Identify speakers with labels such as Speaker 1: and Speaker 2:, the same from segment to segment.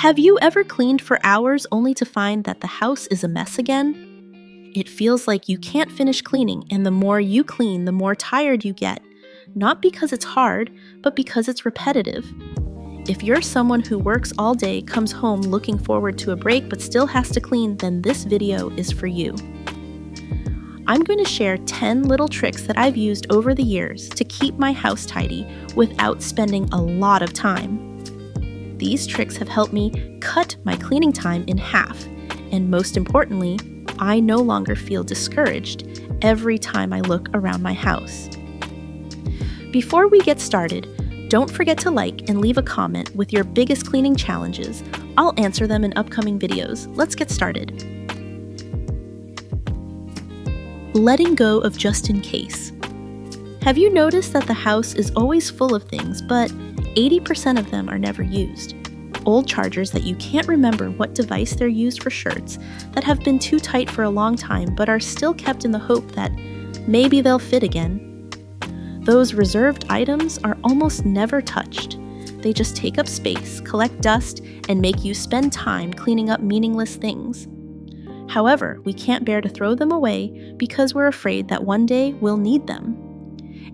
Speaker 1: Have you ever cleaned for hours only to find that the house is a mess again? It feels like you can't finish cleaning, and the more you clean, the more tired you get. Not because it's hard, but because it's repetitive. If you're someone who works all day, comes home looking forward to a break, but still has to clean, then this video is for you. I'm going to share 10 little tricks that I've used over the years to keep my house tidy without spending a lot of time. These tricks have helped me cut my cleaning time in half, and most importantly, I no longer feel discouraged every time I look around my house. Before we get started, don't forget to like and leave a comment with your biggest cleaning challenges. I'll answer them in upcoming videos. Let's get started. Letting go of just in case. Have you noticed that the house is always full of things, but 80% of them are never used? Old chargers that you can't remember what device they're used for, shirts that have been too tight for a long time but are still kept in the hope that maybe they'll fit again. Those reserved items are almost never touched. They just take up space, collect dust, and make you spend time cleaning up meaningless things. However, we can't bear to throw them away because we're afraid that one day we'll need them.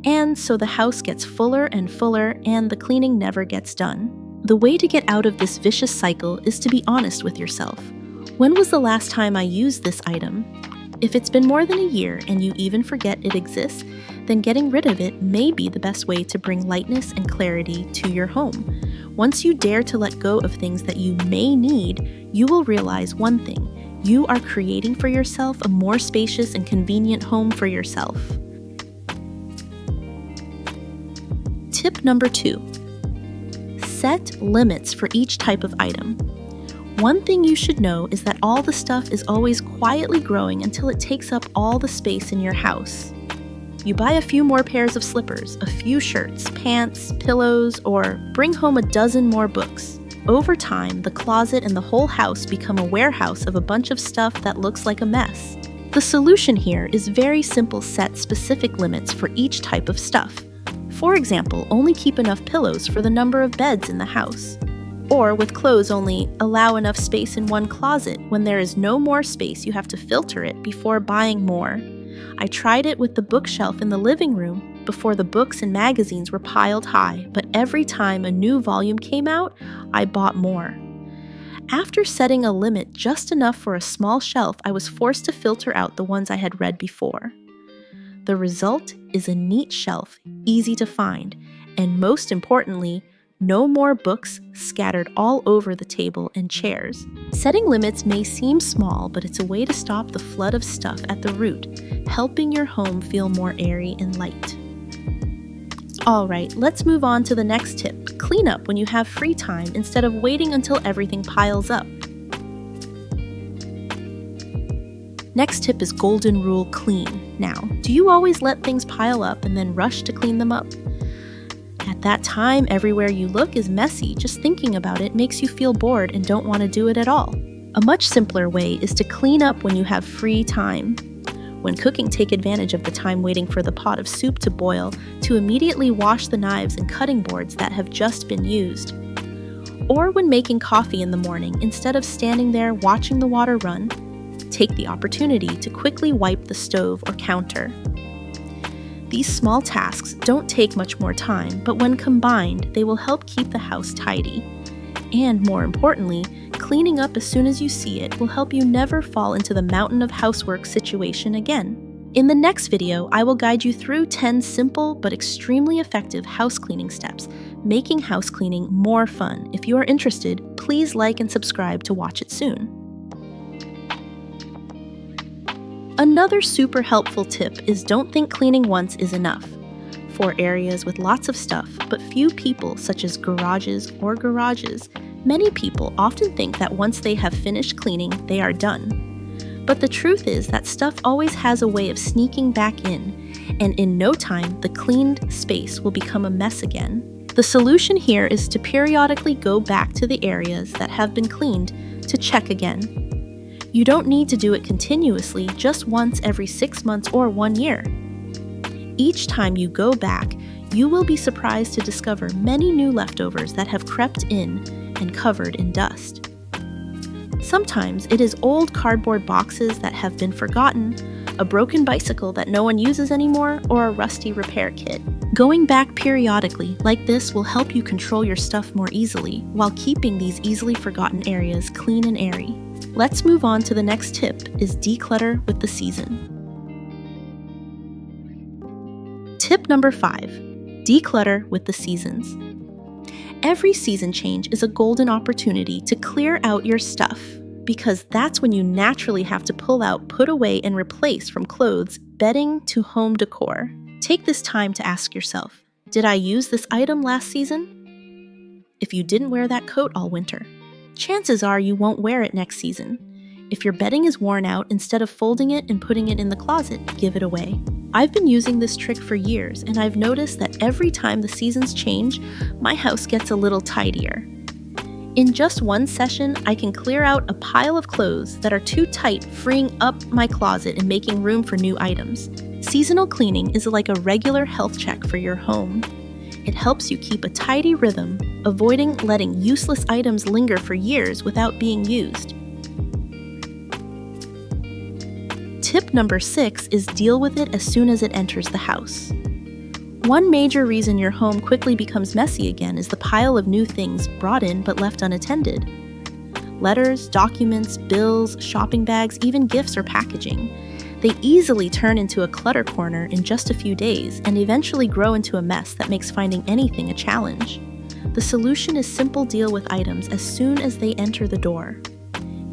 Speaker 1: And so the house gets fuller and fuller, and the cleaning never gets done. The way to get out of this vicious cycle is to be honest with yourself. When was the last time I used this item? If it's been more than a year and you even forget it exists, then getting rid of it may be the best way to bring lightness and clarity to your home. Once you dare to let go of things that you may need, you will realize one thing: you are creating for yourself a more spacious and convenient home for yourself. Tip number 2. Set limits for each type of item. One thing you should know is that all the stuff is always quietly growing until it takes up all the space in your house. You buy a few more pairs of slippers, a few shirts, pants, pillows, or bring home a dozen more books. Over time, the closet and the whole house become a warehouse of a bunch of stuff that looks like a mess. The solution here is very simple: set specific limits for each type of stuff. For example, only keep enough pillows for the number of beds in the house. Or with clothes, only allow enough space in one closet. When there is no more space, you have to filter it before buying more. I tried it with the bookshelf in the living room before the books and magazines were piled high, but every time a new volume came out, I bought more. After setting a limit just enough for a small shelf, I was forced to filter out the ones I had read before. The result is a neat shelf, easy to find, and most importantly, no more books scattered all over the table and chairs. Setting limits may seem small, but it's a way to stop the flood of stuff at the root, helping your home feel more airy and light. Alright, let's move on to the next tip. Clean up when you have free time instead of waiting until everything piles up. Next tip is golden rule: clean now. Do you always let things pile up and then rush to clean them up? At that time, everywhere you look is messy. Just thinking about it makes you feel bored and don't want to do it at all. A much simpler way is to clean up when you have free time. When cooking, take advantage of the time waiting for the pot of soup to boil to immediately wash the knives and cutting boards that have just been used. Or when making coffee in the morning, instead of standing there watching the water run, take the opportunity to quickly wipe the stove or counter. These small tasks don't take much more time, but when combined, they will help keep the house tidy. And more importantly, cleaning up as soon as you see it will help you never fall into the mountain of housework situation again. In the next video, I will guide you through 10 simple but extremely effective house cleaning steps, making house cleaning more fun. If you are interested, please like and subscribe to watch it soon. Another super helpful tip is don't think cleaning once is enough. For areas with lots of stuff, but few people, such as garages, many people often think that once they have finished cleaning, they are done. But the truth is that stuff always has a way of sneaking back in, and in no time, the cleaned space will become a mess again. The solution here is to periodically go back to the areas that have been cleaned to check again. You don't need to do it continuously, just once every 6 months or 1 year. Each time you go back, you will be surprised to discover many new leftovers that have crept in and covered in dust. Sometimes it is old cardboard boxes that have been forgotten, a broken bicycle that no one uses anymore, or a rusty repair kit. Going back periodically like this will help you control your stuff more easily while keeping these easily forgotten areas clean and airy. Let's move on to the next tip, is declutter with the season. Tip number 5, declutter with the seasons. Every season change is a golden opportunity to clear out your stuff, because that's when you naturally have to pull out, put away, and replace from clothes, bedding, to home decor. Take this time to ask yourself, did I use this item last season? If you didn't wear that coat all winter, chances are you won't wear it next season. If your bedding is worn out, instead of folding it and putting it in the closet, give it away. I've been using this trick for years, and I've noticed that every time the seasons change, my house gets a little tidier. In just one session, I can clear out a pile of clothes that are too tight, freeing up my closet and making room for new items. Seasonal cleaning is like a regular health check for your home. It helps you keep a tidy rhythm, avoiding letting useless items linger for years without being used. Tip number 6 is deal with it as soon as it enters the house. One major reason your home quickly becomes messy again is the pile of new things brought in but left unattended. Letters, documents, bills, shopping bags, even gifts or packaging. They easily turn into a clutter corner in just a few days and eventually grow into a mess that makes finding anything a challenge. The solution is simple: deal with items as soon as they enter the door.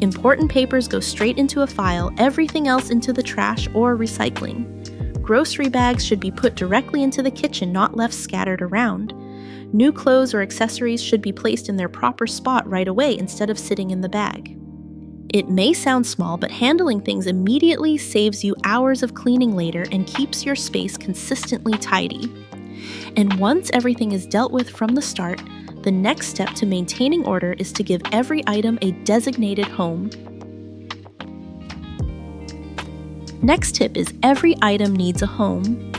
Speaker 1: Important papers go straight into a file, everything else into the trash or recycling. Grocery bags should be put directly into the kitchen, not left scattered around. New clothes or accessories should be placed in their proper spot right away instead of sitting in the bag. It may sound small, but handling things immediately saves you hours of cleaning later and keeps your space consistently tidy. And once everything is dealt with from the start, the next step to maintaining order is to give every item a designated home. Next tip is every item needs a home.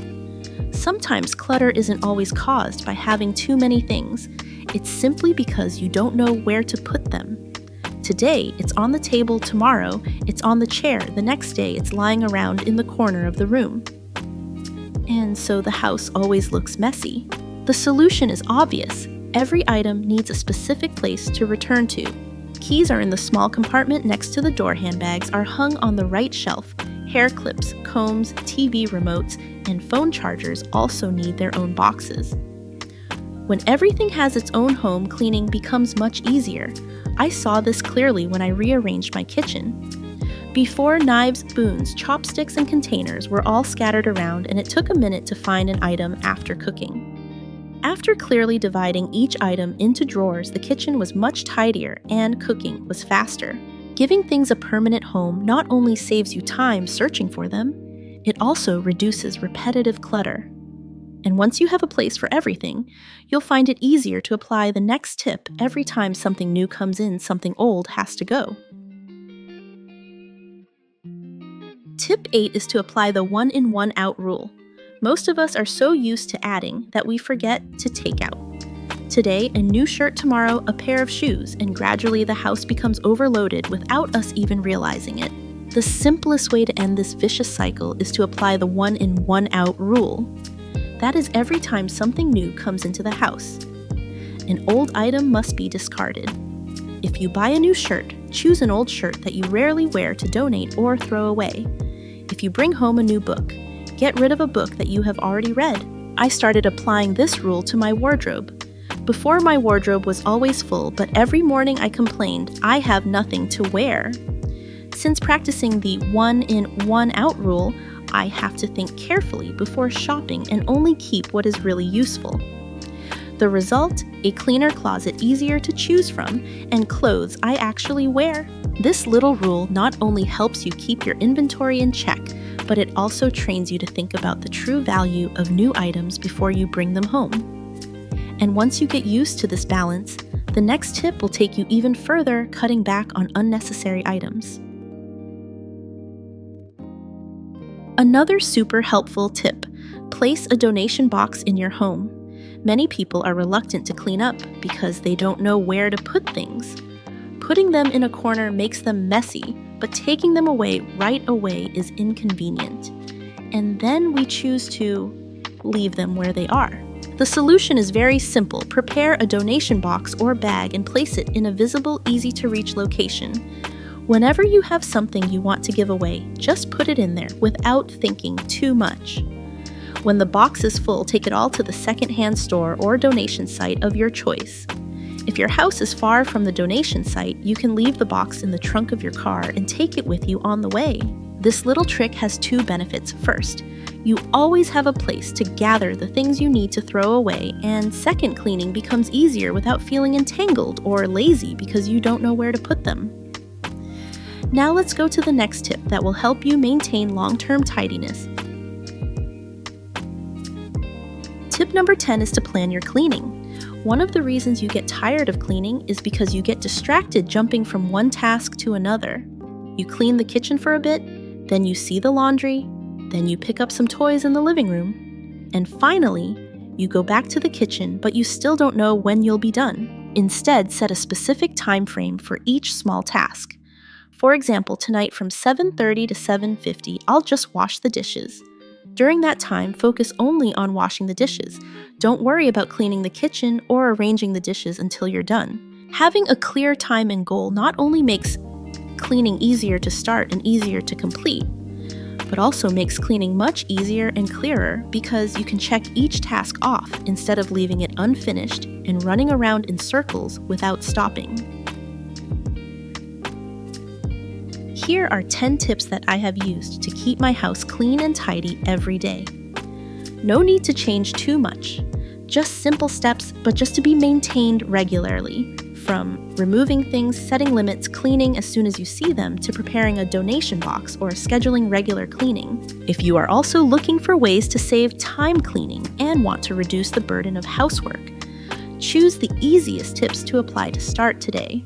Speaker 1: Sometimes clutter isn't always caused by having too many things. It's simply because you don't know where to put them. Today, it's on the table. Tomorrow, it's on the chair. The next day, it's lying around in the corner of the room. And so the house always looks messy. The solution is obvious. Every item needs a specific place to return to. Keys are in the small compartment next to the door. Handbags are hung on the right shelf. Hair clips, combs, TV remotes, and phone chargers also need their own boxes. When everything has its own home, cleaning becomes much easier. I saw this clearly when I rearranged my kitchen. Before, knives, spoons, chopsticks, and containers were all scattered around, and it took a minute to find an item after cooking. After clearly dividing each item into drawers, the kitchen was much tidier and cooking was faster. Giving things a permanent home not only saves you time searching for them, it also reduces repetitive clutter. And once you have a place for everything, you'll find it easier to apply the next tip every time something new comes in, something old has to go. Tip 8 is to apply the 1 in 1 out rule. Most of us are so used to adding that we forget to take out. Today, a new shirt, tomorrow, a pair of shoes, and gradually the house becomes overloaded without us even realizing it. The simplest way to end this vicious cycle is to apply the 1 in 1 out rule. That is, every time something new comes into the house, an old item must be discarded. If you buy a new shirt, choose an old shirt that you rarely wear to donate or throw away. If you bring home a new book, get rid of a book that you have already read. I started applying this rule to my wardrobe. Before, my wardrobe was always full, but every morning I complained, I have nothing to wear. Since practicing the 1 in 1 out rule, I have to think carefully before shopping and only keep what is really useful. The result? A cleaner closet easier to choose from, and clothes I actually wear. This little rule not only helps you keep your inventory in check, but it also trains you to think about the true value of new items before you bring them home. And once you get used to this balance, the next tip will take you even further, cutting back on unnecessary items. Another super helpful tip: place a donation box in your home. Many people are reluctant to clean up because they don't know where to put things. Putting them in a corner makes them messy, but taking them away right away is inconvenient. And then we choose to leave them where they are. The solution is very simple. Prepare a donation box or bag and place it in a visible, easy-to-reach location. Whenever you have something you want to give away, just put it in there without thinking too much. When the box is full, take it all to the secondhand store or donation site of your choice. If your house is far from the donation site, you can leave the box in the trunk of your car and take it with you on the way. This little trick has two benefits. First, you always have a place to gather the things you need to throw away, and second, cleaning becomes easier without feeling entangled or lazy because you don't know where to put them. Now let's go to the next tip that will help you maintain long-term tidiness. Tip number 10 is to plan your cleaning. One of the reasons you get tired of cleaning is because you get distracted jumping from one task to another. You clean the kitchen for a bit, then you see the laundry, then you pick up some toys in the living room, and finally, you go back to the kitchen, but you still don't know when you'll be done. Instead, set a specific time frame for each small task. For example, tonight from 7:30 to 7:50, I'll just wash the dishes. During that time, focus only on washing the dishes. Don't worry about cleaning the kitchen or arranging the dishes until you're done. Having a clear time and goal not only makes cleaning easier to start and easier to complete, but also makes cleaning much easier and clearer because you can check each task off instead of leaving it unfinished and running around in circles without stopping. Here are 10 tips that I have used to keep my house clean and tidy every day. No need to change too much. Just simple steps, but just to be maintained regularly. From removing things, setting limits, cleaning as soon as you see them, to preparing a donation box or scheduling regular cleaning. If you are also looking for ways to save time cleaning and want to reduce the burden of housework, choose the easiest tips to apply to start today.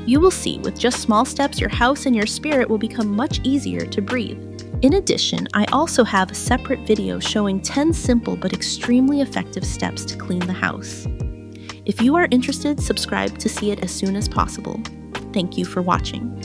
Speaker 1: You will see with just small steps, your house and your spirit will become much easier to breathe. In addition, I also have a separate video showing 10 simple but extremely effective steps to clean the house. If you are interested, subscribe to see it as soon as possible. Thank you for watching.